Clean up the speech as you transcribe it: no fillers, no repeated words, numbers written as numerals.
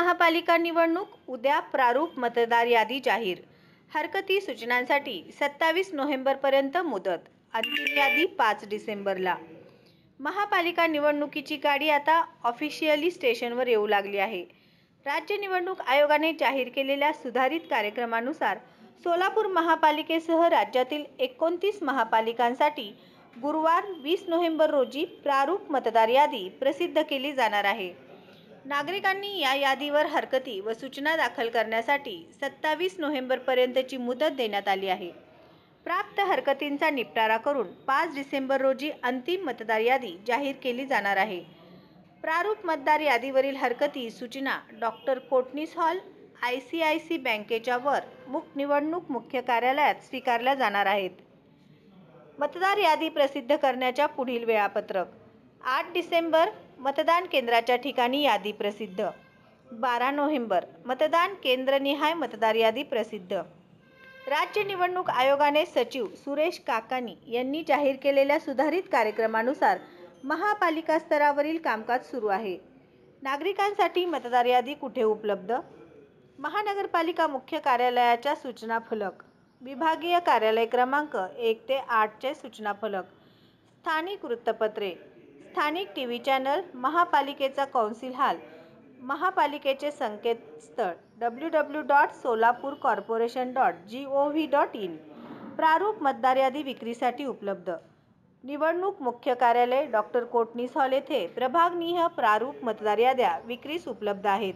महापालिका निवडणूक उद्या प्रारूप मतदार यादी जाहीर. हरकती सूचनांसाठी 27 नोव्हेंबरपर्यंत मुदत. अंतिम यादी 5 डिसेंबरला. महापालिका निवडणुकीची गाडी आता ऑफिशियली स्टेशनवर येऊ लागली आहे. राज्य निवडणूक आयोगाने जाहीर केलेल्या सुधारित कार्यक्रमानुसार सोलापूर महापालिकेसह राज्यातील 29 महापालिकांसाठी गुरुवार 20 नोव्हेंबर रोजी प्रारूप मतदार यादी प्रसिद्ध केली जाणार आहे. नागरिकांनी या यादीवर हरकती व सूचना दाखल करण्यासाठी 27 नोव्हेंबरपर्यंतची मुदत देण्यात आली आहे. प्राप्त हरकतींचा निपटारा करून 5 डिसेंबर रोजी अंतिम मतदार यादी जाहीर केली जाणार आहे. प्रारूप मतदार यादीवरील हरकती सूचना डॉक्टर कोटणीस हॉल, ICICI बँकेच्या वर निवडणूक मुख्य कार्यालयात स्वीकारल्या जाणार आहेत. मतदार यादी प्रसिद्ध करण्याच्या पुढील वेळापत्रक. 8 डिसेंबर मतदान केंद्राच्या ठिकाणी यादी प्रसिद्ध. 12 नोव्हेंबर मतदान केंद्रनिहाय मतदार यादी प्रसिद्ध. राज्य निवडणूक आयोगाने सचिव सुरेश काकानी यांनी जाहीर केलेल्या सुधारित कार्यक्रमानुसार महापालिका स्तरावरील कामकाज सुरू आहे. नागरिकांसाठी मतदार यादी कुठे उपलब्ध? महानगरपालिका मुख्य कार्यालयाच्या सूचना फलक, विभागीय कार्यालय क्रमांक 1 ते 8 चे सूचना फलक, स्थानिक वृत्तपत्रे, स्थानिक TV चॅनल, महापालिकेचा कौन्सिल हॉल, महापालिकेचे संकेतस्थळ www.solapurcorporation.gov.in. प्रारूप मतदार यादी विक्रीसाठी उपलब्ध. निवडणूक मुख्य कार्यालय डॉक्टर कोटणीस हॉल येथे प्रभागनिहाय प्रारूप मतदार याद्या विक्रीस उपलब्ध आहेत.